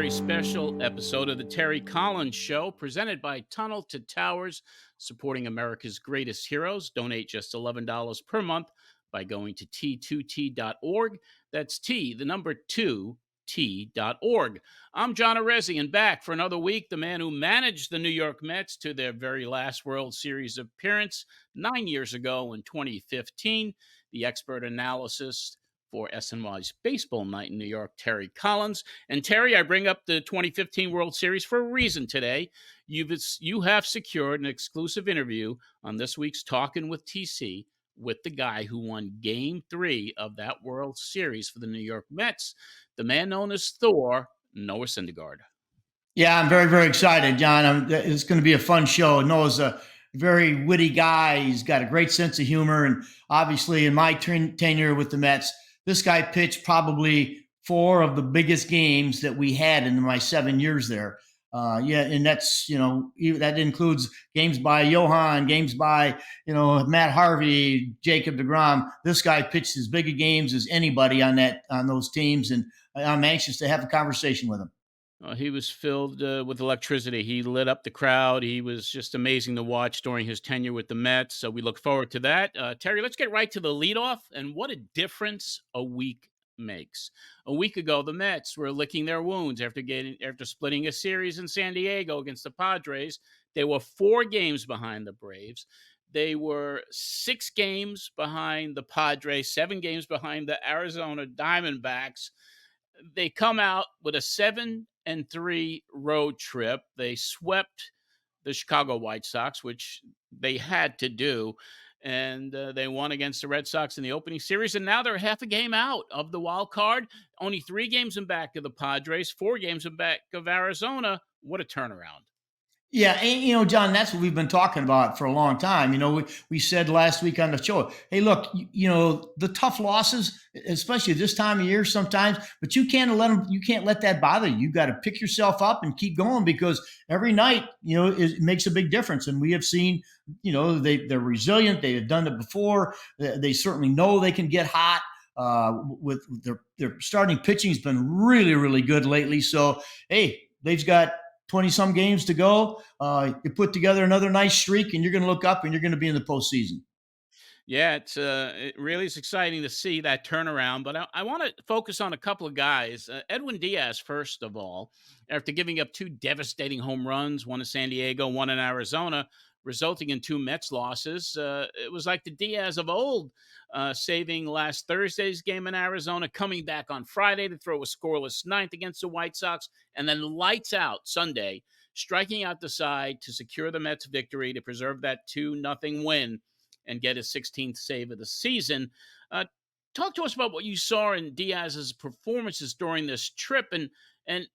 very special episode of the Terry Collins Show, presented by Tunnel to Towers, supporting America's greatest heroes. Donate just $11 per month by going to t2t.org. That's T, the number 2, T.org. I'm John Arezzi, and back for another week, the man who managed the New York Mets to their very last World Series appearance 9 years ago in 2015, the expert analysis for SNY's Baseball Night in New York, Terry Collins. And Terry, I bring up the 2015 World Series for a reason today. You have secured an exclusive interview on this week's Talkin' with TC with the guy who won Game 3 of that World Series for the New York Mets, the man known as Thor, Noah Syndergaard. Yeah, I'm very, very excited, John. It's going to be a fun show. Noah's a very witty guy. He's got a great sense of humor. And obviously, in my tenure with the Mets, this guy pitched probably 4 of the biggest games that we had in my 7 years there. And that's, that includes games by Johan, games by, Matt Harvey, Jacob deGrom. This guy pitched as big a games as anybody on those teams. And I'm anxious to have a conversation with him. He was filled with electricity. He lit up the crowd. He was just amazing to watch during his tenure with the Mets. So we look forward to that. Terry, let's get right to the leadoff and what a difference a week makes. A week ago, the Mets were licking their wounds after splitting a series in San Diego against the Padres. They were 4 games behind the Braves. They were 6 games behind the Padres, 7 games behind the Arizona Diamondbacks. They come out with a 7-3 road trip. They swept the Chicago White Sox, which they had to do, and they won against the Red Sox in the opening series. And now they're half a game out of the wild card, only 3 games in back of the Padres, 4 games in back of Arizona. What a turnaround. Yeah, and John, that's what we've been talking about for a long time. We said last week on the show, hey, look, the tough losses, especially this time of year sometimes, but you can't let that bother you. You got to pick yourself up and keep going because every night, it makes a big difference. And we have seen, they're resilient. They have done it before. They certainly know they can get hot. With their starting pitching has been really, really good lately. So, hey, they've got 20-some games to go. You put together another nice streak, and you're going to look up, and you're going to be in the postseason. Yeah, it really is exciting to see that turnaround. But I want to focus on a couple of guys. Edwin Diaz, first of all, after giving up 2 devastating home runs, one in San Diego, one in Arizona, resulting in 2 Mets losses. It was like the Diaz of old, saving last Thursday's game in Arizona, coming back on Friday to throw a scoreless ninth against the White Sox, and then lights out Sunday, striking out the side to secure the Mets victory to preserve that 2-0 win and get his 16th save of the season. Talk to us about what you saw in Diaz's performances during this trip, and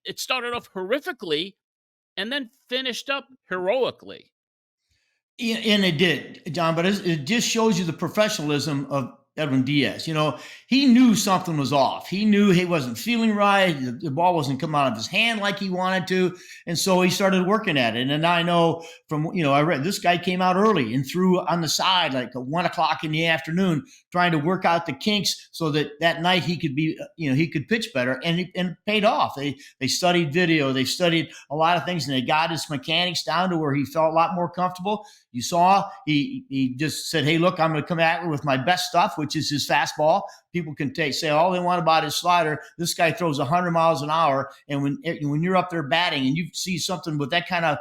it started off horrifically and then finished up heroically. And it did, John, but it just shows you the professionalism of Edwin Diaz. He knew something was off. He knew he wasn't feeling right. The ball wasn't coming out of his hand like he wanted to. And so he started working at it. And I know from, I read this guy came out early and threw on the side like at 1:00 in the afternoon, trying to work out the kinks so that night he could be, he could pitch better. And it paid off. They studied video. They studied a lot of things, and they got his mechanics down to where he felt a lot more comfortable. You saw he just said, hey, look, I'm going to come at it with my best stuff, which is his fastball. People can say all they want about his slider. This guy throws 100 miles an hour. And when you're up there batting and you see something with that kind of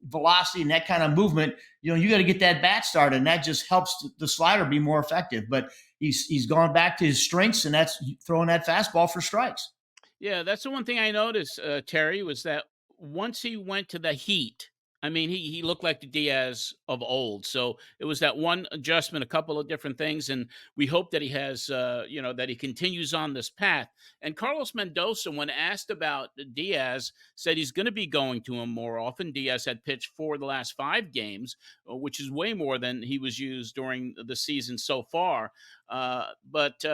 velocity and that kind of movement, you got to get that bat started. And that just helps the slider be more effective. But he's gone back to his strengths, and that's throwing that fastball for strikes. Yeah, that's the one thing I noticed, Terry, was that once he went to the heat, I mean, he looked like the Diaz of old. So it was that one adjustment, a couple of different things, and we hope that he has, that he continues on this path. And Carlos Mendoza, when asked about Diaz, said he's going to be going to him more often. Diaz had pitched 4 of the last 5 games, which is way more than he was used during the season so far. But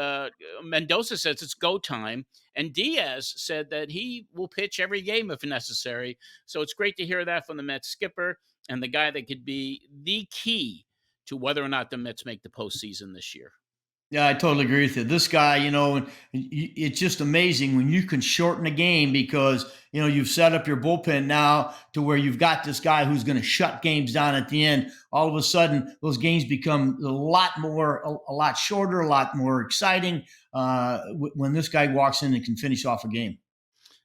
Mendoza says it's go time. And Diaz said that he will pitch every game if necessary. So it's great to hear that from the Mets skipper and the guy that could be the key to whether or not the Mets make the postseason this year. Yeah, I totally agree with you. This guy, it's just amazing when you can shorten a game because, you've set up your bullpen now to where you've got this guy who's going to shut games down at the end. All of a sudden, those games become a lot shorter, a lot more exciting when this guy walks in and can finish off a game.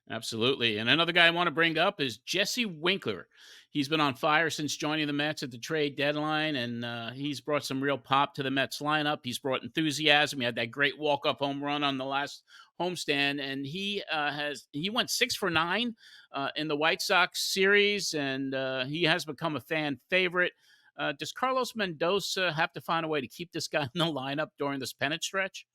Absolutely. And another guy I want to bring up is Jesse Winkler. He's been on fire since joining the Mets at the trade deadline, and he's brought some real pop to the Mets lineup. He's brought enthusiasm. He had that great walk-up home run on the last homestand, and he went 6 for 9 in the White Sox series, and he has become a fan favorite. Does Carlos Mendoza have to find a way to keep this guy in the lineup during this pennant stretch?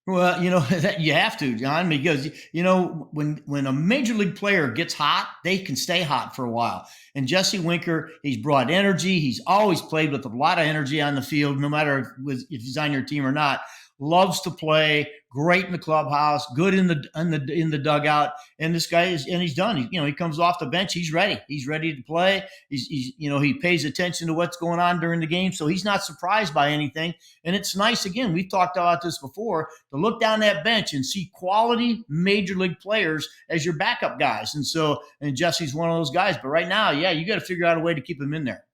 Well, that you have to, John, because when a major league player gets hot, they can stay hot for a while. And Jesse Winker, he's brought energy. He's always played with a lot of energy on the field, no matter if he's on your team or not. Loves to play, great in the clubhouse, good in the dugout. And this guy he's done. He comes off the bench, he's ready. He's ready to play. He pays attention to what's going on during the game, so he's not surprised by anything. And it's nice, again, we've talked about this before, to look down that bench and see quality major league players as your backup guys. And Jesse's one of those guys. But right now, yeah, you got to figure out a way to keep him in there.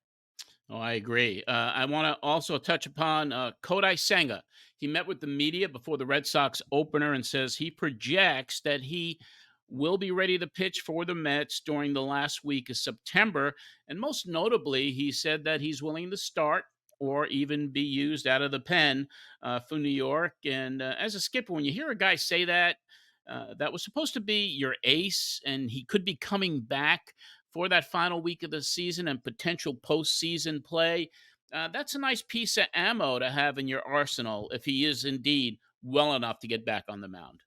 Oh, I agree. I want to also touch upon Kodai Senga. He met with the media before the Red Sox opener and says he projects that he will be ready to pitch for the Mets during the last week of September. And most notably, he said that he's willing to start or even be used out of the pen for New York. And as a skipper, when you hear a guy say that, that was supposed to be your ace, and he could be coming back for that final week of the season and potential postseason play. That's a nice piece of ammo to have in your arsenal if he is indeed well enough to get back on the mound.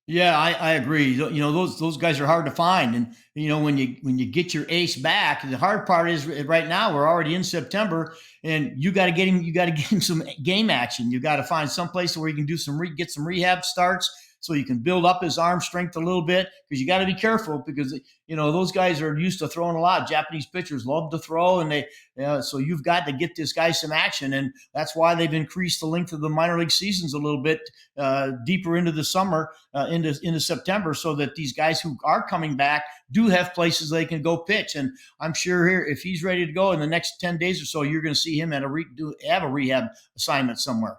Yeah, I agree. Those guys are hard to find, and when you get your ace back, the hard part is right now we're already in September, and you got to get him. You got to get him some game action. You got to find some place where you can do get some rehab starts, so you can build up his arm strength a little bit. Because you got to be careful, because those guys are used to throwing a lot. Japanese pitchers love to throw, and so you've got to get this guy some action, and that's why they've increased the length of the minor league seasons a little bit deeper into the summer, into September, so that these guys who are coming back do have places they can go pitch. And I'm sure here, if he's ready to go in the next 10 days or so, you're going to see him have a rehab assignment somewhere.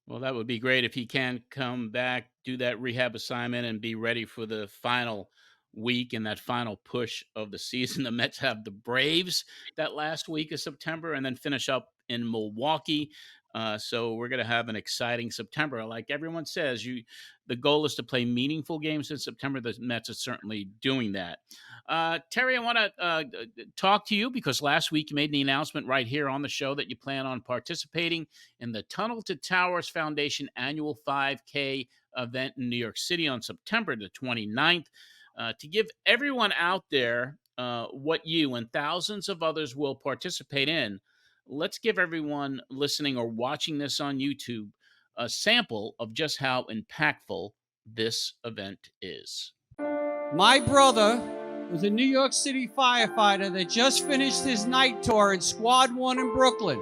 Well, that would be great if he can come back, do that rehab assignment, and be ready for the final week and that final push of the season. The Mets have the Braves that last week of September and then finish up in Milwaukee. So we're going to have an exciting September. Like everyone says, the goal is to play meaningful games in September. The Mets are certainly doing that. Terry, I want to talk to you because last week you made the announcement right here on the show that you plan on participating in the Tunnel to Towers Foundation annual 5K event in New York City on September the 29th. To give everyone out there what you and thousands of others will participate in, let's give everyone listening or watching this on YouTube a sample of just how impactful this event is. My brother was a New York City firefighter that just finished his night tour in Squad 1 in Brooklyn.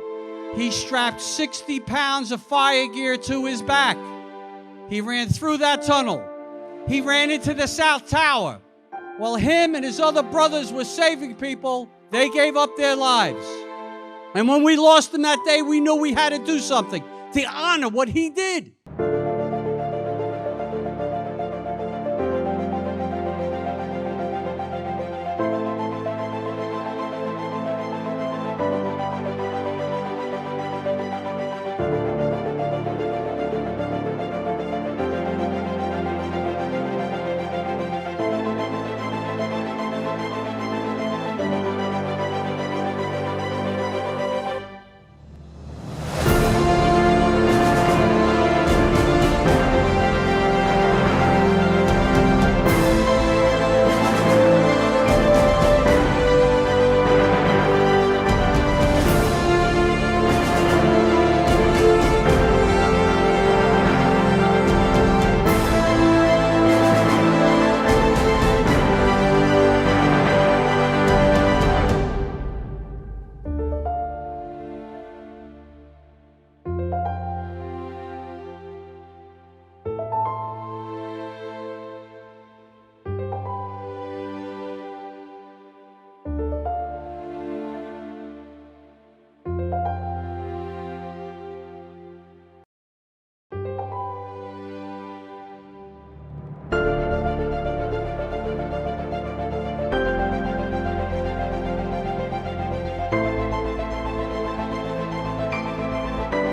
He strapped 60 pounds of fire gear to his back. He ran through that tunnel. He ran into the South Tower. While him and his other brothers were saving people, they gave up their lives. And when we lost him that day, we knew we had to do something to honor what he did.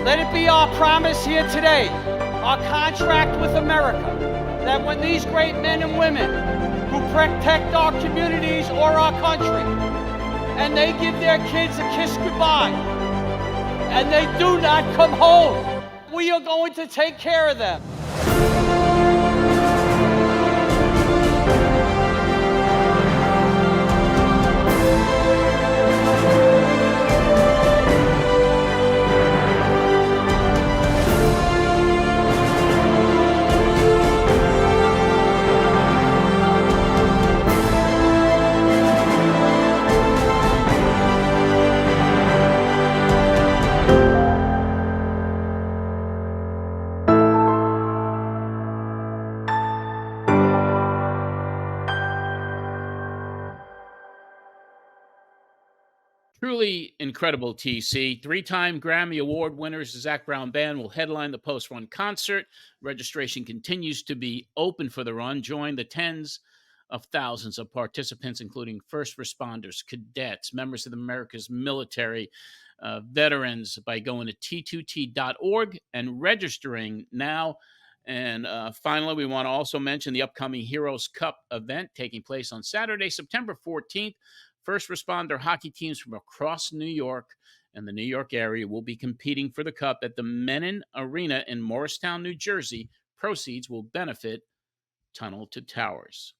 Let it be our promise here today, our contract with America, that when these great men and women who protect our communities or our country, and they give their kids a kiss goodbye, and they do not come home, we are going to take care of them. Truly incredible, TC. Three-time Grammy Award winners, the Zac Brown Band will headline the post-run concert. Registration continues to be open for the run. Join the tens of thousands of participants, including first responders, cadets, members of America's military, veterans, by going to t2t.org and registering now. And finally, we want to also mention the upcoming Heroes Cup event taking place on Saturday, September 14th. First responder hockey teams from across New York and the New York area will be competing for the cup at the Menin Arena in Morristown, New Jersey. Proceeds will benefit Tunnel to Towers.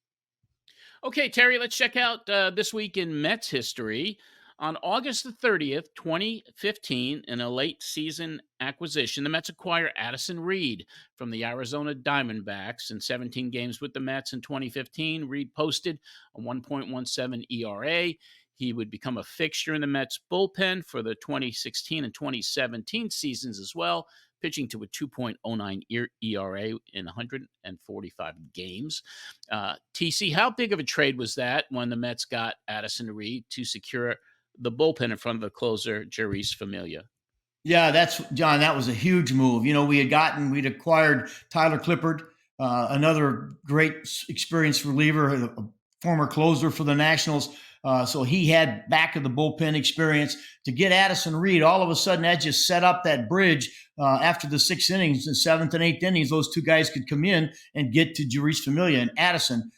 Okay, Terry, let's check out this week in Mets history. On August the 30th, 2015, in a late season acquisition, the Mets acquire Addison Reed from the Arizona Diamondbacks. In 17 games with the Mets in 2015, Reed posted a 1.17 ERA. He would become a fixture in the Mets bullpen for the 2016 and 2017 seasons as well, pitching to a 2.09 ERA in 145 games. TC, how big of a trade was that when the Mets got Addison Reed to secure the bullpen in front of the closer, Jeurys Familia? Yeah, that's John. That was a huge move. You know, we'd acquired Tyler Clippard, another great experienced reliever, a former closer for the Nationals. So he had back of the bullpen experience. To get Addison Reed, all of a sudden that just set up that bridge. After the 6 innings, the 7th and 8th innings, those two guys could come in and get to Jeurys Familia. And Addison,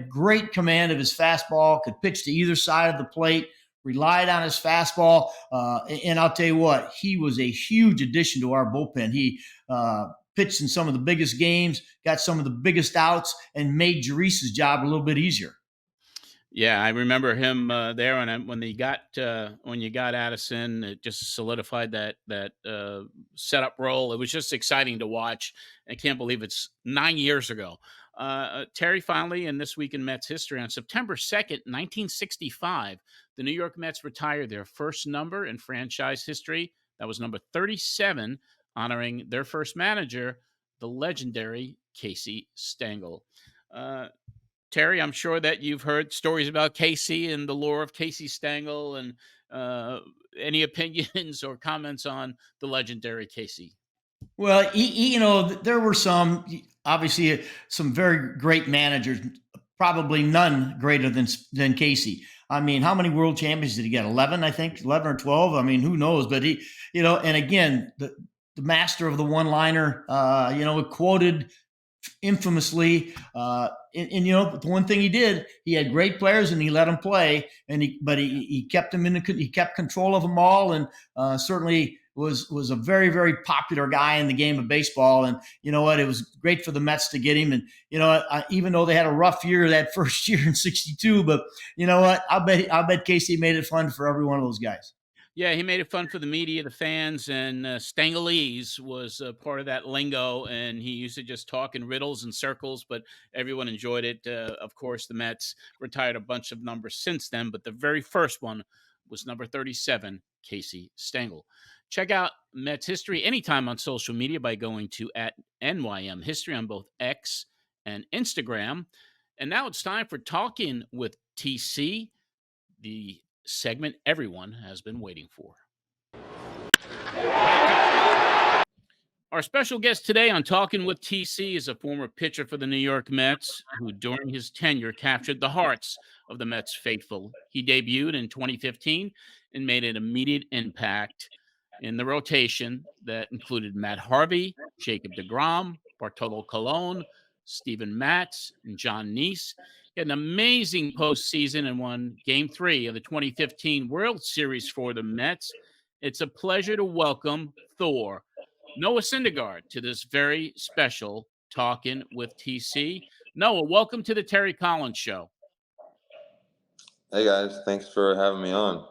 great command of his fastball, could pitch to either side of the plate, relied on his fastball. And I'll tell you what, he was a huge addition to our bullpen. He pitched in some of the biggest games, got some of the biggest outs, and made Jeurys' job a little bit easier. Yeah, I remember him there, and when you got Addison, it just solidified that setup role. It was just exciting to watch. I can't believe it's 9 years ago. Terry, finally, in this week in Mets history, on September 2nd, 1965, the New York Mets retired their first number in franchise history. That was number 37, honoring their first manager, the legendary Casey Stengel. Terry, I'm sure that you've heard stories about Casey and the lore of Casey Stengel, and any opinions or comments on the legendary Casey? Well, there were obviously some very great managers, probably none greater than Casey. I mean, how many world champions did he get? 11, I think, 11 or 12. I mean, who knows? But he, and again, the master of the one-liner, quoted infamously. The one thing he did, he had great players and he let them play, but he kept them he kept control of them all, and certainly was a very, very popular guy in the game of baseball. And you know what? It was great for the Mets to get him. And even though they had a rough year that first year in '62, but you know what? I bet Casey made it fun for every one of those guys. Yeah, he made it fun for the media, the fans, and Stangalese was part of that lingo, and he used to just talk in riddles and circles, but everyone enjoyed it. Of course, the Mets retired a bunch of numbers since then, but the very first one was number 37, Casey Stengel. Check out Mets history anytime on social media by going to @NYM History on both X and Instagram. And now it's time for Talking with TC, the segment everyone has been waiting for. Our special guest today on Talking with TC is a former pitcher for the New York Mets who, during his tenure, captured the hearts of the Mets faithful. He debuted in 2015 and made an immediate impact in the rotation that included Matt Harvey, Jacob deGrom, Bartolo Colon, Steven Matz, and John Neese. He had an amazing postseason and won Game 3 of the 2015 World Series for the Mets. It's a pleasure to welcome Thor, Noah Syndergaard, to this very special Talking with TC. Noah, welcome to the Terry Collins Show. Hey guys, thanks for having me on.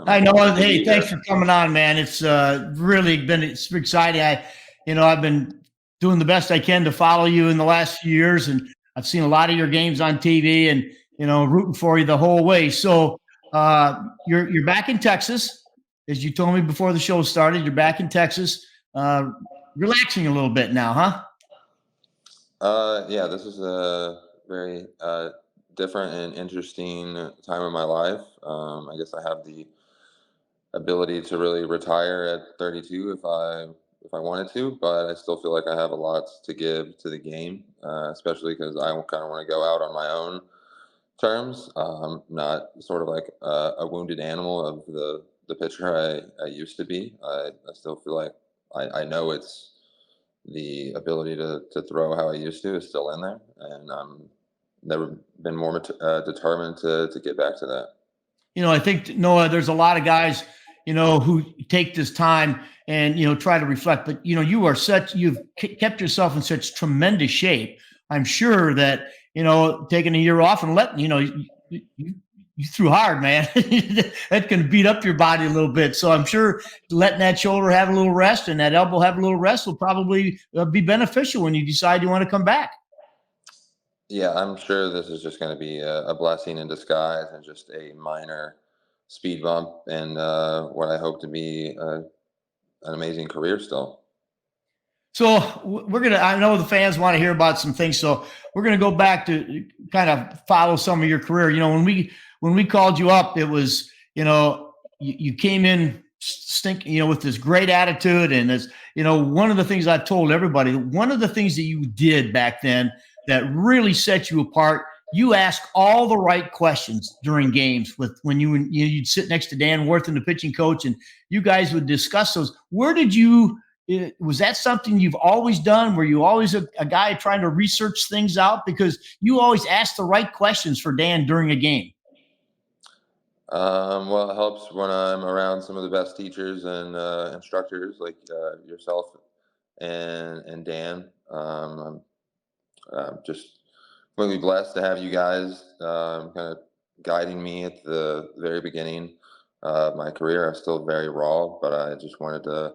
I know. Glad to Hey, be thanks here. for coming on, man. It's really been exciting. I've been doing the best I can to follow you in the last few years, and I've seen a lot of your games on TV, and rooting for you the whole way. So you're back in Texas, as you told me before the show started. You're back in Texas, relaxing a little bit now, huh? Yeah, this is a very different and interesting time of my life. I guess I have the ability to really retire at 32 if I wanted to, but I still feel like I have a lot to give to the game, especially because I kind of want to go out on my own terms. Not sort of like a wounded animal of the pitcher I used to be. I still feel like I know it's the ability to throw how I used to is still in there, and I'm never been more determined to get back to that. I think, Noah, there's a lot of guys, who take this time and, try to reflect, but, you've kept yourself in such tremendous shape. I'm sure that, taking a year off and letting, you threw hard, man. That can beat up your body a little bit. So I'm sure letting that shoulder have a little rest and that elbow have a little rest will probably be beneficial when you decide you want to come back. Yeah, I'm sure this is just going to be a blessing in disguise and just a minor speed bump and what I hope to be an amazing career still. So I know the fans want to hear about some things. So we're going to go back to kind of follow some of your career. When we called you up, it was, you came in stinking, with this great attitude. And as, one of the things I've told everybody, one of the things that you did back then that really set you apart, you asked all the right questions during games when you'd sit next to Dan Worth and the pitching coach, and you guys would discuss those. Was that something you've always done? Were you always a guy trying to research things out? Because you always ask the right questions for Dan during a game. Well, it helps when I'm around some of the best teachers and instructors like yourself and Dan. I'm just really blessed to have you guys kind of guiding me at the very beginning of my career. I'm still very raw, but I just wanted to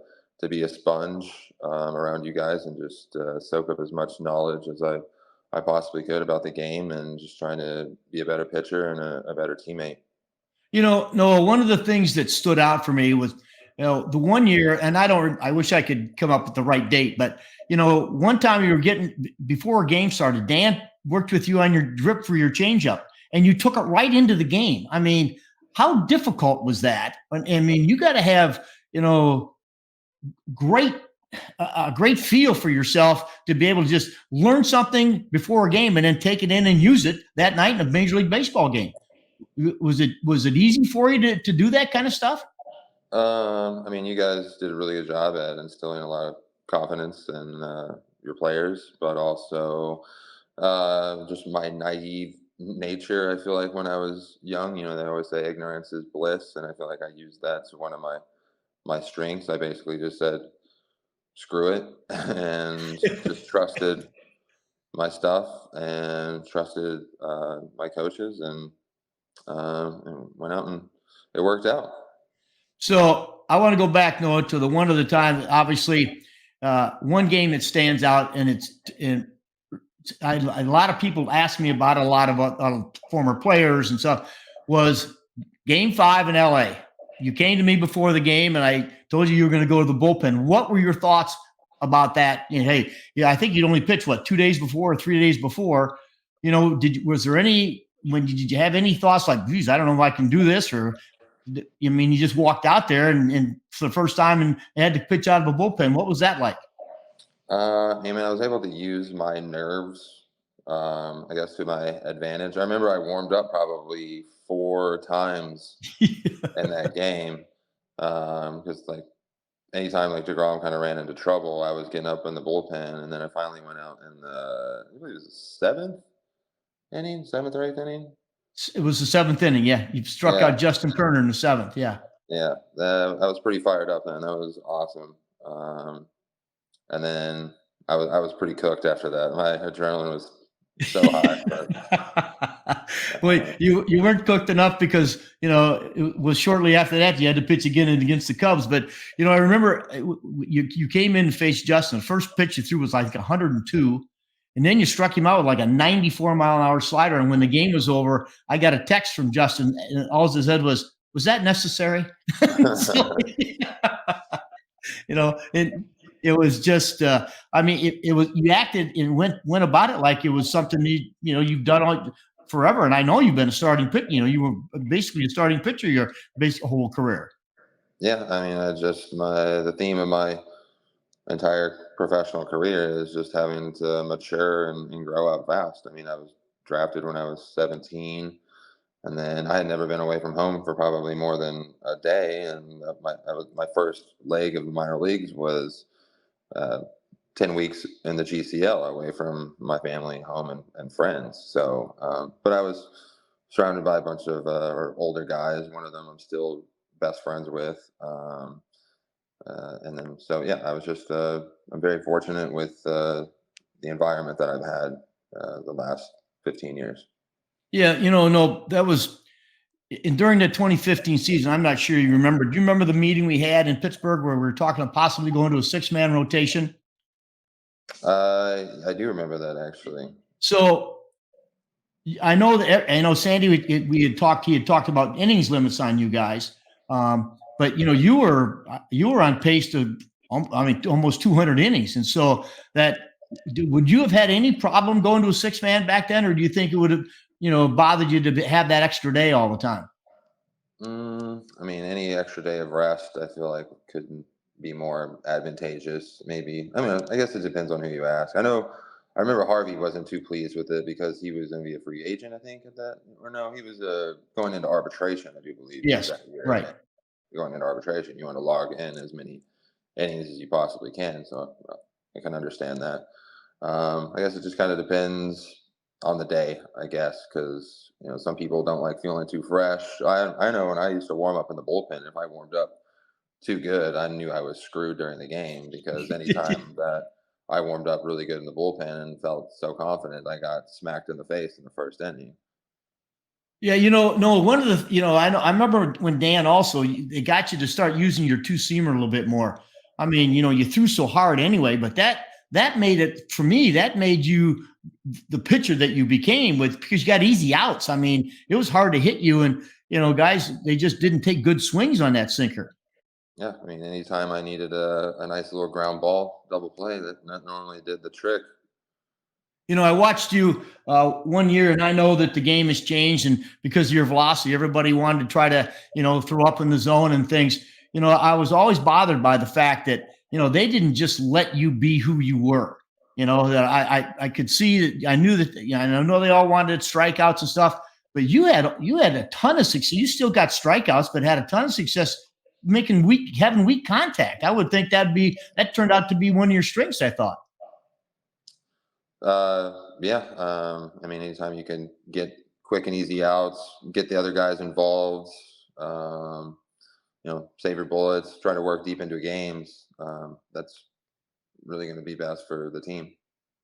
be a sponge around you guys and just soak up as much knowledge as I possibly could about the game and just trying to be a better pitcher and a better teammate. Noah, one of the things that stood out for me was, the one year, and I wish I could come up with the right date, but, one time you were before a game started, Dan worked with you on your drip for your changeup, and you took it right into the game. I mean, how difficult was that? I mean, you got to have, a great feel for yourself to be able to just learn something before a game and then take it in and use it that night in a Major League Baseball game. Was it easy for you to do that kind of stuff? I mean, you guys did a really good job at instilling a lot of confidence in your players, but also just my naive nature. I feel like when I was young, they always say ignorance is bliss, and I feel like I used that to one of my strengths. I basically just said, screw it, and just trusted my stuff and trusted my coaches and went out and it worked out. So I want to go back, Noah, to the one of the time, obviously, one game that stands out, and a lot of people ask me about it, a lot of former players and stuff, was Game 5 in LA. You came to me before the game, and I told you were going to go to the bullpen. What were your thoughts about that? Hey, I think you'd only pitched 2 days before or 3 days before. Did you have any thoughts like, geez, I don't know if I can do this? Or, you just walked out there and for the first time and had to pitch out of a bullpen. What was that like? I was able to use my nerves, I guess, to my advantage. I remember I warmed up probably 4 times in that game because, anytime like DeGrom kind of ran into trouble, I was getting up in the bullpen, and then I finally went out in I believe it was the seventh or eighth inning. It was the seventh inning. Yeah, you struck Yeah, out Justin Turner in the seventh. Yeah. yeah, I was pretty fired up then. That was awesome. And then I was pretty cooked after that. My adrenaline was so high, but Well, uh, you weren't cooked enough because it was shortly after that you had to pitch again and against the Cubs. But I remember you came in and faced Justin. The first pitch you threw was like 102, and then you struck him out with like a 94-mile-an-hour slider. And when the game was over, I got a text from Justin, and all he said was that necessary? So, and it was just I mean it was, you acted and went about it like it was something you've done all forever. And I know you've been a starting pitcher. You were basically a starting pitcher your whole career. yeah, I mean, the theme of my entire professional career is just having to mature and grow up fast. I mean, I was drafted when I was 17, and then I had never been away from home for probably more than a day. And my first leg of the minor leagues was uh, 10 weeks in the GCL away from my family, home, and friends. So, but I was surrounded by a bunch of older guys. One of them I'm still best friends with. And then, so yeah, I was just, I'm very fortunate with the environment that I've had the last 15 years. Yeah, no, that was during the 2015 season. I'm not sure you remember. Do you remember the meeting we had in Pittsburgh where we were talking about possibly going to a 6-man rotation? I do remember that actually. So I know Sandy. We had talked. He had talked about innings limits on you guys, but you were on pace to, I mean, almost 200 innings, and so would you have had any problem going to a 6-man back then, or do you think it would have bothered you to have that extra day all the time? I mean, any extra day of rest, I feel like could be more advantageous. Maybe. I mean, I guess it depends on who you ask. I remember Harvey wasn't too pleased with it because he was going to be a free agent, I think, at that, or no, he was going into arbitration, I do believe, Yes, that year. right. And going into arbitration, you want to log in as many innings as you possibly can. So I can understand that. I guess it just kind of depends on the day, I guess, because some people don't like feeling too fresh. I know when I used to warm up in the bullpen, if I warmed up too good, I knew I was screwed during the game because anytime that I warmed up really good in the bullpen and felt so confident, I got smacked in the face in the first inning. Yeah, no, one of the, I remember when Dan also, they got you to start using your two-seamer a little bit more. I mean, you threw so hard anyway, but that made it, for me, that made you the pitcher that you became because you got easy outs. I mean, it was hard to hit you, and, guys, they just didn't take good swings on that sinker. Yeah, I mean, anytime I needed a nice little ground ball double play, that normally did the trick. I watched you one year, and I know that the game has changed, and because of your velocity, everybody wanted to try to, throw up in the zone and things. I was always bothered by the fact that, they didn't just let you be who you were. That I could see that. I knew that. I know they all wanted strikeouts and stuff, but you had a ton of success. You still got strikeouts, but had a ton of success having weak contact. I would think that turned out to be one of your strengths, I thought. Yeah. I mean, anytime you can get quick and easy outs, get the other guys involved, save your bullets, try to work deep into games. That's really going to be best for the team.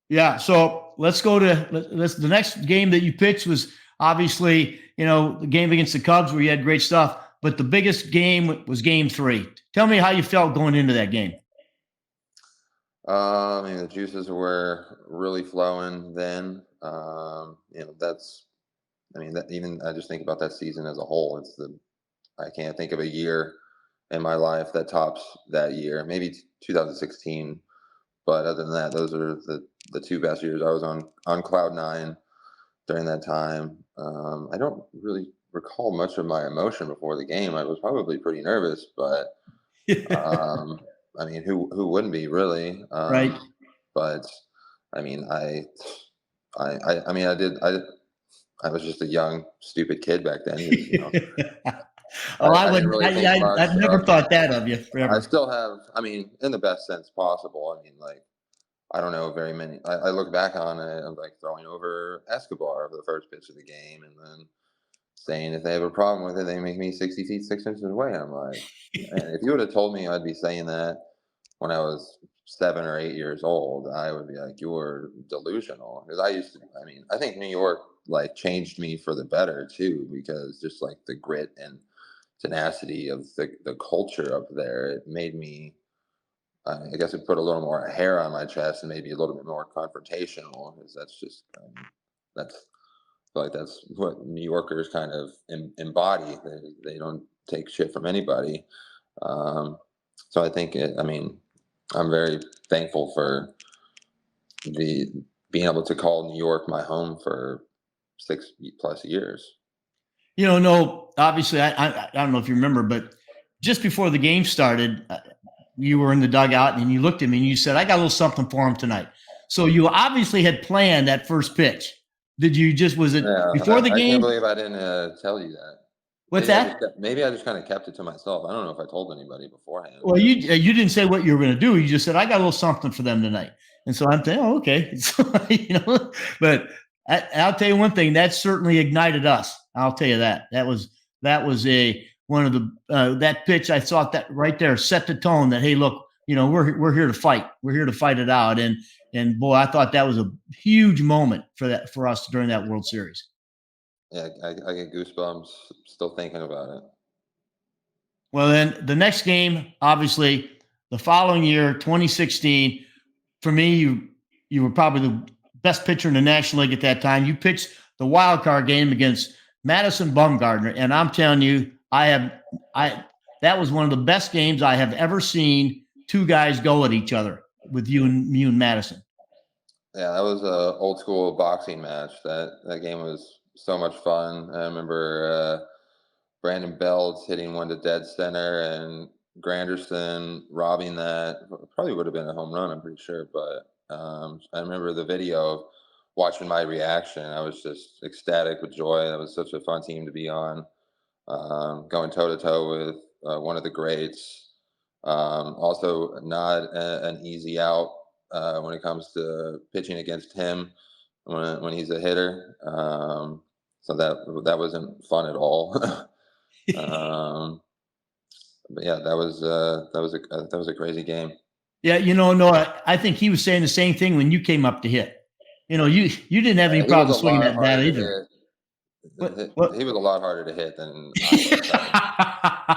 Yeah. So let's go to the next game that you pitched was obviously, the game against the Cubs where you had great stuff, but the biggest game was Game 3. Tell me how you felt going into that game. I mean, the juices were really flowing then. Even I just think about that season as a whole. I can't think of a year in my life that tops that year. Maybe 2016, but other than that, those are the two best years. I was on cloud nine during that time. I don't really recall much of my emotion before the game. I was probably pretty nervous, but I mean, who wouldn't be really? Right. But I mean, I was just a young, stupid kid back then. Oh, I I didn't wouldn't. really think much I've never of it. thought that of you I forever. still have, I mean, in the best sense possible. I mean, like, I don't know very many. I look back on it, I'm like throwing over Escobar for the first pitch of the game, and then saying if they have a problem with it, they make me 60 feet 6 inches away. I'm like, man, if you would have told me I'd be saying that when I was 7 or 8 years old, I would be like, you're delusional. Because I used to, I mean, I think New York like changed me for the better too, because just like the grit and tenacity of the culture up there, it made me, I guess it put a little more hair on my chest and maybe a little bit more confrontational. Because that's just, that's, I feel like that's what New Yorkers kind of embody. They don't take shit from anybody. Um, so I think I mean, I'm very thankful for the being able to call New York my home for 6+ years. No, obviously, I don't know if you remember, but just before the game started, you were in the dugout and you looked at me and you said, "I got a little something for him tonight." So you obviously had planned that first pitch. Did you just was it Yeah, before the I can't game? believe I didn't tell you that. What's that? Maybe I just kind of kept it to myself. I don't know if I told anybody beforehand. Well, you didn't say what you were going to do. You just said, "I got a little something for them tonight." And so I'm thinking, oh, okay. So, but I'll tell you one thing, that certainly ignited us. I'll tell you that. That was a one of the that pitch. I thought that right there set the tone that, hey, look, we're here to fight. We're here to fight it out. And boy, I thought that was a huge moment for us during that World Series. Yeah, I get goosebumps still thinking about it. Well, then the next game, obviously, the following year, 2016, for me, you were probably the best pitcher in the National League at that time. You pitched the wild card game against Madison Bumgarner, and I'm telling you, I that was one of the best games I have ever seen. Two guys go at each other with you and Madison. Yeah, that was a old school boxing match. That game was so much fun. I remember Brandon Belts hitting one to dead center and Granderson robbing that. Probably would have been a home run, I'm pretty sure. But I remember the video of watching my reaction. I was just ecstatic with joy. That was such a fun team to be on. Going toe to toe with one of the greats. Also, not an easy out when it comes to pitching against him when he's a hitter. So that wasn't fun at all. um, but yeah, that was a crazy game. Yeah, no, I think he was saying the same thing when you came up to hit. You didn't have any He was problem a swinging lot that bat harder to either. hit. What? He was a lot harder to hit than I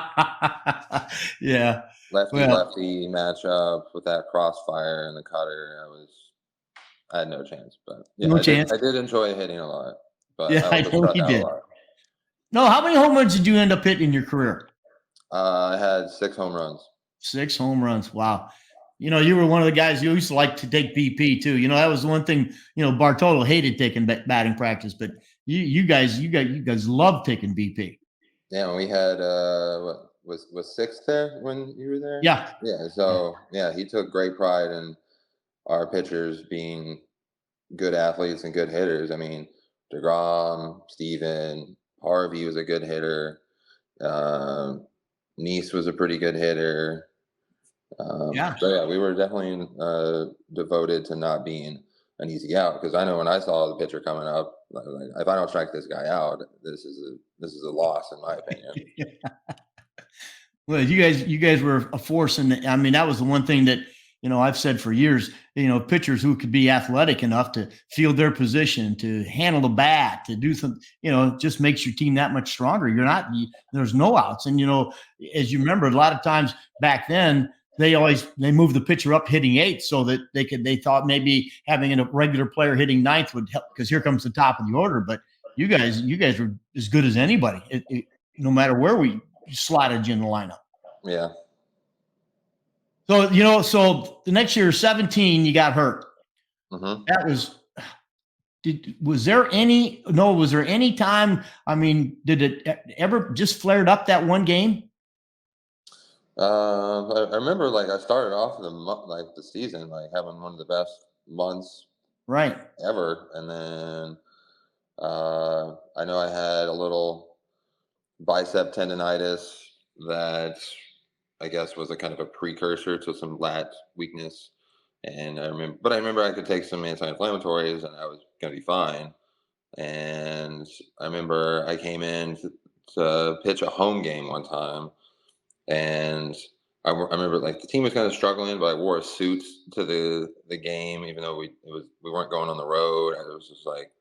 was. Yeah. Lefty Well, lefty matchup with that crossfire and the cutter. I had no chance. But yeah, no chance. I did enjoy hitting a lot, but Yeah, I I also know struck he out a did. lot. No, how many home runs did you end up hitting in your career? I had 6 home runs. 6 home runs. Wow. You were one of the guys who used to like to take BP too. That was the one thing, Bartolo hated taking batting practice, but you guys loved taking BP. Yeah, we had what was six there when you were there? Yeah. Yeah, Yeah. so yeah, he took great pride in our pitchers being good athletes and good hitters. I mean, DeGrom, Steven, Harvey was a good hitter. Um, Nice was a pretty good hitter. Yeah. So yeah, we were definitely devoted to not being an easy out, because I know when I saw the pitcher coming up, like, if I don't strike this guy out, this is a loss in my opinion. Well, you guys were a force, and I mean that was the one thing that I've said for years. Pitchers who could be athletic enough to field their position, to handle the bat, to do some, just makes your team that much stronger. There's no outs, and as you remember, a lot of times back then they moved the pitcher up hitting eighth so that they thought maybe having a regular player hitting ninth would help, because here comes the top of the order. But you guys were as good as anybody, no matter where we slotted you in the lineup. Yeah. So the next year, 17, you got hurt. Mm-hmm. That was there any time? I mean, did it ever just flared up that one game? I remember, like, I started off the season like having one of the best months Right. ever, and then I know I had a little bicep tendonitis that I guess was a kind of a precursor to some lat weakness. And I remember I could take some anti-inflammatories and I was going to be fine. And I remember I came in to pitch a home game one time, and I remember like the team was kind of struggling, but I wore a suit to the game, even though we weren't going on the road. And it was just like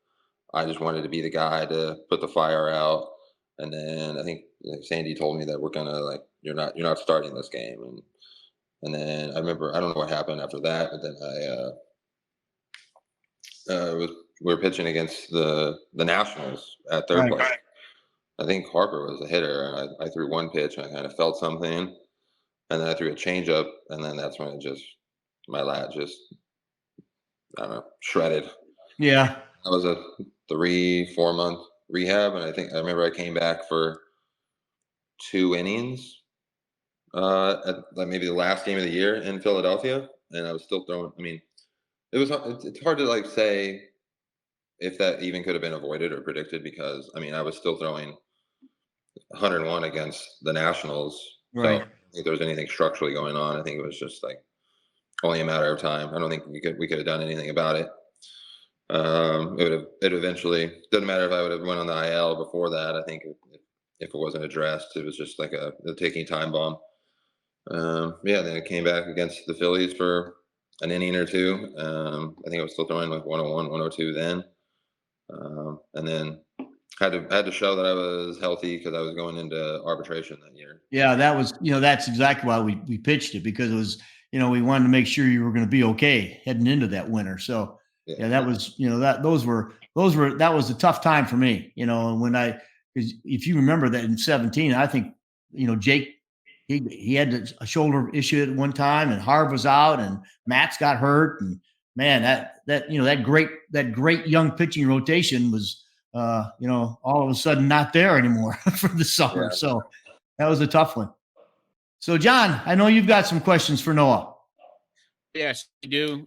I just wanted to be the guy to put the fire out. And then I think like, Sandy told me that we're gonna like you're not starting this game. And then I remember I don't know what happened after that, but then we were pitching against the Nationals at third Right. place. I think Harper was a hitter, and I threw one pitch and I kind of felt something, and then I threw a changeup, and then that's when it just my lat just I don't know shredded. Yeah. That was a 3 4 month rehab, and I remember I came back for 2 innings at like maybe the last game of the year in Philadelphia, and I was still throwing. I mean, it's hard to like say if that even could have been avoided or predicted because I mean I was still throwing 101 against the Nationals, so I Right. don't think there was anything structurally going on. I think it was just like only a matter of time. I don't think we could have done anything about it. It eventually doesn't matter if I would have went on the IL before that. I think if it wasn't addressed, it was just like a ticking time bomb. Yeah, then it came back against the Phillies for an inning or two. I think I was still throwing like 101, 102 then, and then had to show that I was healthy because I was going into arbitration that year. Yeah, that was, that's exactly why we pitched it, because it was, we wanted to make sure you were going to be okay heading into that winter. So Yeah, yeah, that was, that was a tough time for me, when because if you remember that in 17, I think, Jake, he had a shoulder issue at one time, and Harv was out, and Matt's got hurt, and man, that great young pitching rotation was, all of a sudden not there anymore for the summer. yeah. So that was a tough one. So, John, I know you've got some questions for Noah. Yes, I do.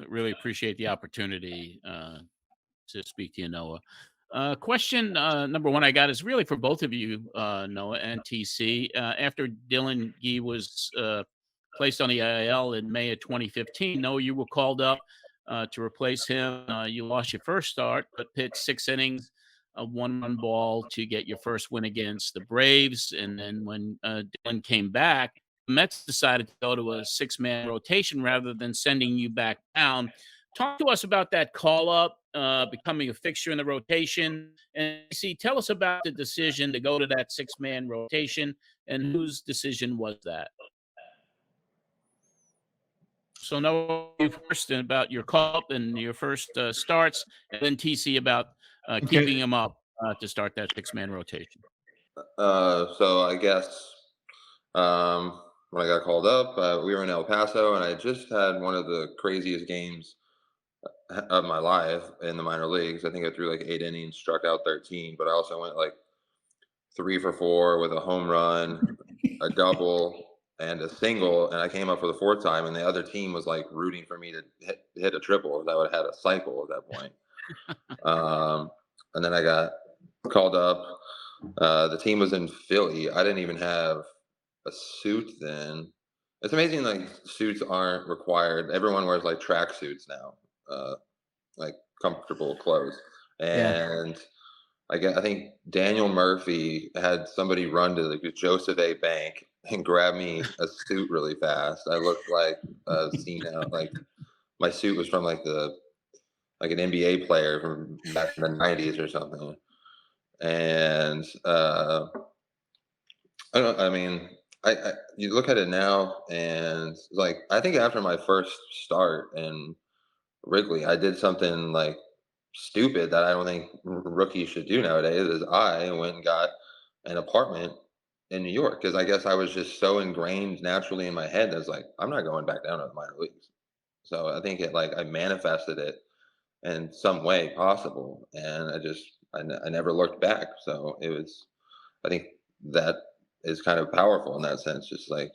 Really appreciate the opportunity to speak to you, Noah. Question number one I got is really for both of you, Noah and TC. After Dylan Gee was placed on the IL in May of 2015, Noah, you were called up to replace him. You lost your first start, but pitched 6 innings, a one-run ball to get your first win against the Braves. And then when Dylan came back, the Mets decided to go to a six-man rotation rather than sending you back down. Talk to us about that call up, becoming a fixture in the rotation. And see, tell us about the decision to go to that six-man rotation and whose decision was that? So, Noah, you first about your call up and your first starts, and then TC about keeping Okay. him up to start that six-man rotation. So I guess when I got called up, we were in El Paso, and I just had one of the craziest games of my life in the minor leagues. I think I threw like 8 innings, struck out 13, but I also went like 3 for 4 with a home run, a double, and a single. And I came up for the fourth time, and the other team was like rooting for me to hit a triple. I would have had a cycle at that point. And then I got called up. The team was in Philly. I didn't even have a suit then. It's amazing, like suits aren't required. Everyone wears like track suits now, like comfortable clothes. Yeah. And I think Daniel Murphy had somebody run to the Joseph A. Bank and grab me a suit really fast. I looked like a senile, like my suit was from like an NBA player from back in the '90s or something. And I don't. I mean, you look at it now, and like I think after my first start in Wrigley, I did something like stupid that I don't think rookies should do nowadays. Is I went and got an apartment in New York because I guess I was just so ingrained naturally in my head that it's like I'm not going back down to the minor leagues. So I think it like I manifested it in some way possible, and I never looked back. So it was I think that is kind of powerful in that sense. Just like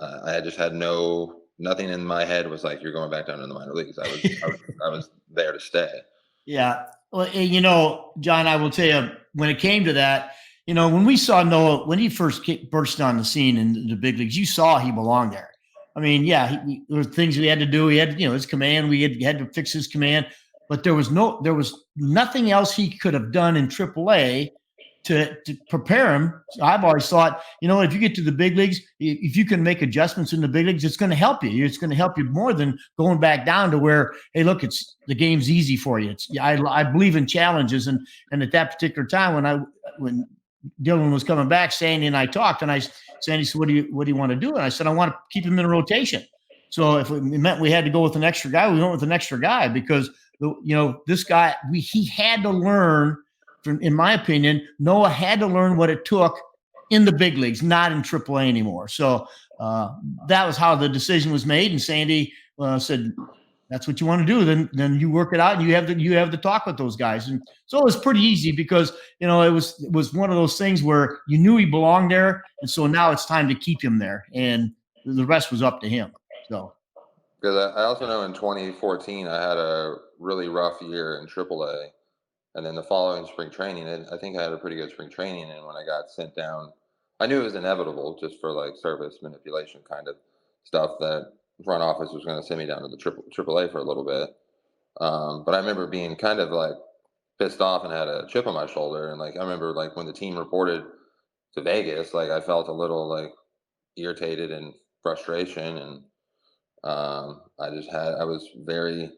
I had just had nothing in my head was like you're going back down in the minor leagues. I was there to stay. Yeah. Well, John, I will tell you, when it came to that, when we saw Noah, when he first burst on the scene in the big leagues, you saw he belonged there. I mean, yeah, there were things we had to do. He had, his command. We had to fix his command, but there was nothing else he could have done in AAA to prepare him. So I've always thought, if you get to the big leagues, if you can make adjustments in the big leagues, it's going to help you. It's going to help you more than going back down to where, hey, look, the game's easy for you. I believe in challenges, and at that particular time when Dylan was coming back, Sandy and I talked, and Sandy said, what do you want to do? And I said, I want to keep him in rotation. So if it meant we had to go with an extra guy, we went with an extra guy because this guy, he had to learn. In my opinion, Noah had to learn what it took in the big leagues, not in AAA anymore. So that was how the decision was made. And Sandy said, "That's what you want to do. Then you work it out, and you have the talk with those guys." And so it was pretty easy because it was one of those things where you knew he belonged there, and so now it's time to keep him there, and the rest was up to him. So. Because I also know in 2014 I had a really rough year in AAA. And then the following spring training, I think I had a pretty good spring training. And when I got sent down, I knew it was inevitable just for like service manipulation kind of stuff that front office was going to send me down to the AAA for a little bit. But I remember being kind of like pissed off and had a chip on my shoulder. And like I remember like when the team reported to Vegas, like I felt a little like irritated and frustration. And I was very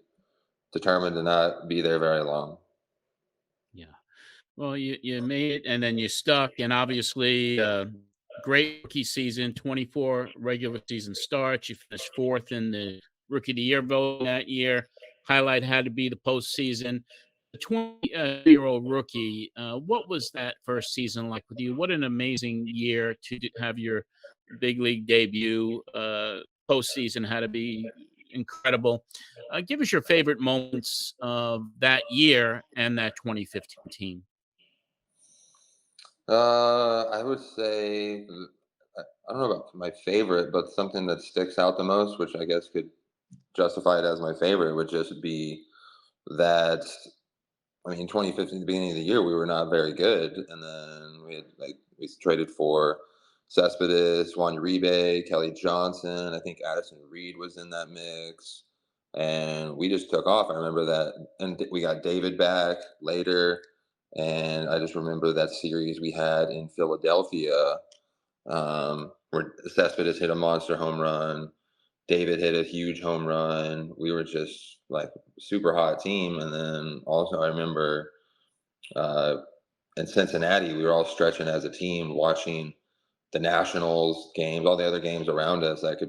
determined to not be there very long. Yeah. Well, you made it, and then you stuck, and obviously, great rookie season, 24 regular season starts. You finished fourth in the rookie of the year vote that year. Highlight had to be the postseason. The 20-year-old rookie, what was that first season like with you? What an amazing year to have your big league debut. Postseason had to be incredible. Give us your favorite moments of that year and that 2015 team. I would say I don't know about my favorite, but something that sticks out the most, which I guess could justify it as my favorite, would just be that. I mean, 2015, the beginning of the year, we were not very good, and then we traded for Cespedes, Juan Uribe, Kelly Johnson. I think Addison Reed was in that mix, and we just took off. I remember that, and we got David back later, and I just remember that series we had in Philadelphia, where Cespedes hit a monster home run. David hit a huge home run. We were just like super hot team. And then also I remember uh, in Cincinnati, we were all stretching as a team, watching the Nationals games, all the other games around us that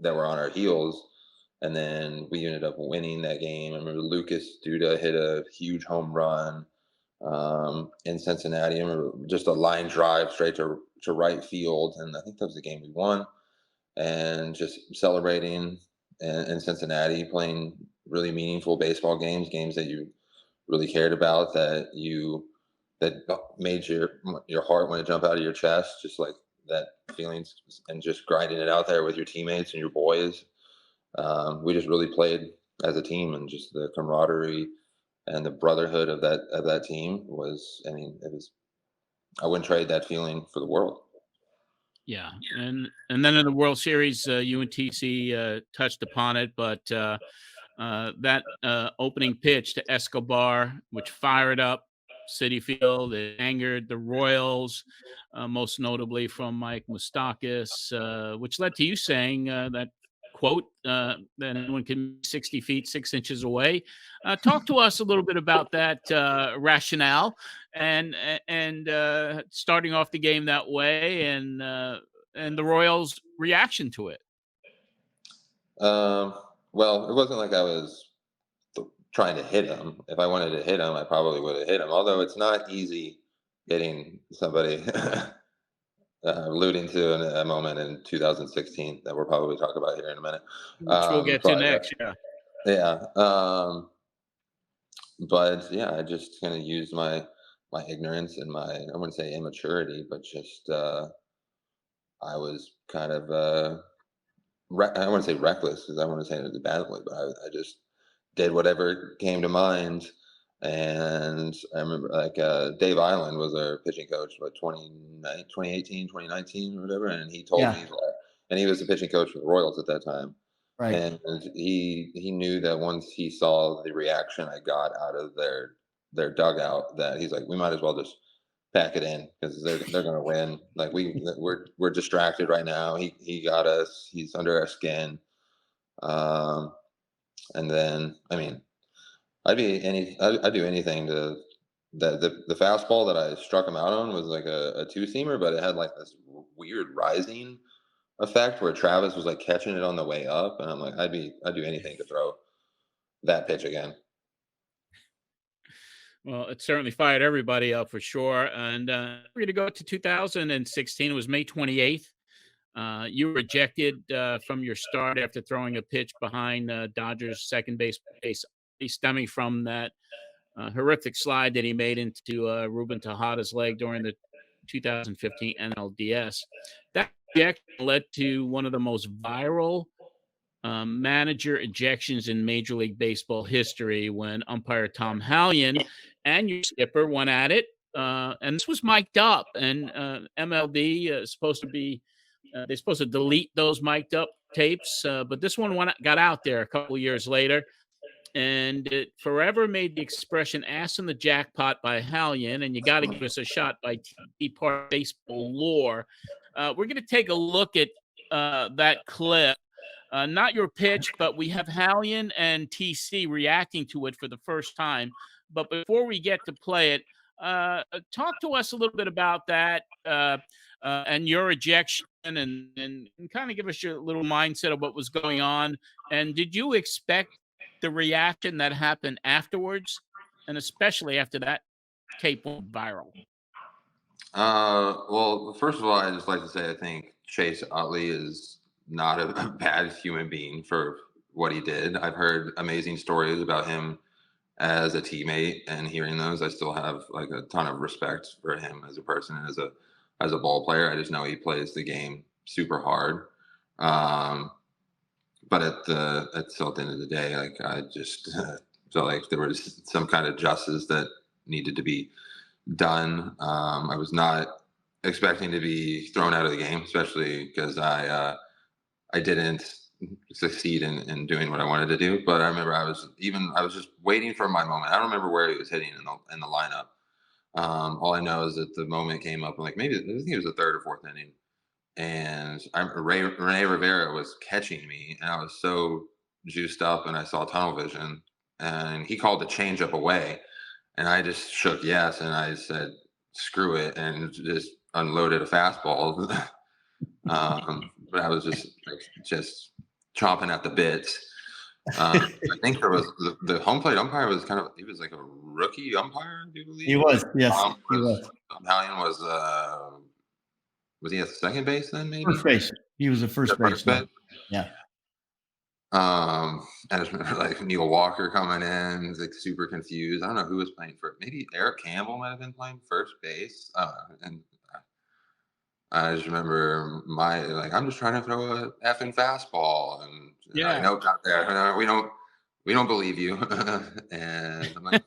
were on our heels. And then we ended up winning that game. I remember Lucas Duda hit a huge home run in Cincinnati. I remember just a line drive straight to right field. And I think that was the game we won. And just celebrating in Cincinnati, playing really meaningful baseball games that you really cared about, that made your heart want to jump out of your chest, just like that feelings, and just grinding it out there with your teammates and your boys. We just really played as a team, and just the camaraderie and the brotherhood of that team was. I mean, it was. I wouldn't trade that feeling for the world. Yeah, and then in the World Series, UNTC touched upon it, but that opening pitch to Escobar, which fired up Citi Field, it angered the Royals, most notably from Mike Moustakas, which led to you saying that quote that anyone can be 60 feet 6 inches away. Talk to us a little bit about that rationale and starting off the game that way and the Royals' reaction to it. Um, well, it wasn't like I was trying to hit him. If I wanted to hit him, I probably would have hit him. Although it's not easy hitting somebody. Alluding to a moment in 2016 that we'll probably talk about here in a minute. Which we'll get to next, yeah. Yeah. But yeah, I just kind of used my ignorance and I wouldn't say immaturity, but just I was kind of I wouldn't say reckless because I wouldn't say it in a bad way, but I just did whatever came to mind And I remember like Dave Island was our pitching coach, like 2018, 2019 or whatever. And he told me Yeah. that, and he was the pitching coach for the Royals at that time. Right. And he knew that once he saw the reaction I got out of their dugout, that he's like, we might as well just pack it in because they're gonna win. Like we're distracted right now. He got us. He's under our skin. Um, and then I mean, I'd do anything to the fastball that I struck him out on was like a two seamer, but it had like this weird rising effect where Travis was like catching it on the way up, and I'm like, I'd do anything to throw that pitch again. Well, it certainly fired everybody up for sure. And we're going to go to 2016. It was May 28th. You were ejected from your start after throwing a pitch behind Dodgers second base, stemming from that horrific slide that he made into Ruben Tejada's leg during the 2015 NLDS. That ejection led to one of the most viral manager ejections in Major League Baseball history when umpire Tom Hallion and your skipper went at it. And this was mic'd up, and MLB is supposed to be they're supposed to delete those mic'd up tapes, but this one got out there a couple years later, and it forever made the expression "ass in the jackpot" by Hallion, and "you got to give us a shot" by TD part of baseball lore. We're going to take a look at that clip. Not your pitch, but we have Hallion and TC reacting to it for the first time. But before we get to play it, talk to us a little bit about that and your ejection, and kind of give us your little mindset of what was going on. And did you expect the reaction that happened afterwards, and especially after that tape went viral? Well, first of all, I just like to say I think Chase Utley is not a bad human being for what he did. I've heard amazing stories about him as a teammate, and hearing those, I still have like a ton of respect for him as a person and as a ball player. I just know he plays the game super hard. But still at the end of the day, like I just felt like there was some kind of justice that needed to be done. I was not expecting to be thrown out of the game, especially because I didn't succeed in doing what I wanted to do. But I remember I was just waiting for my moment. I don't remember where he was hitting in the lineup. All I know is that the moment came up, and like maybe I think it was the third or fourth inning, and Rene Rivera was catching me, and I was so juiced up, and I saw tunnel vision, and he called the changeup away, and I just shook yes, and I said screw it, and just unloaded a fastball. But I was just chomping at the bits. I think there was the home plate umpire was he was like a rookie umpire, I do believe. He was, yes. He was. Hallion was he at second base then? Maybe First base. He was a first base. Yeah. I just remember like Neil Walker coming in, like super confused. I don't know who was playing for. Maybe Eric Campbell might have been playing first base. And I just remember I'm just trying to throw a effing fastball, and Yeah. I know out there we don't believe you. And I'm like,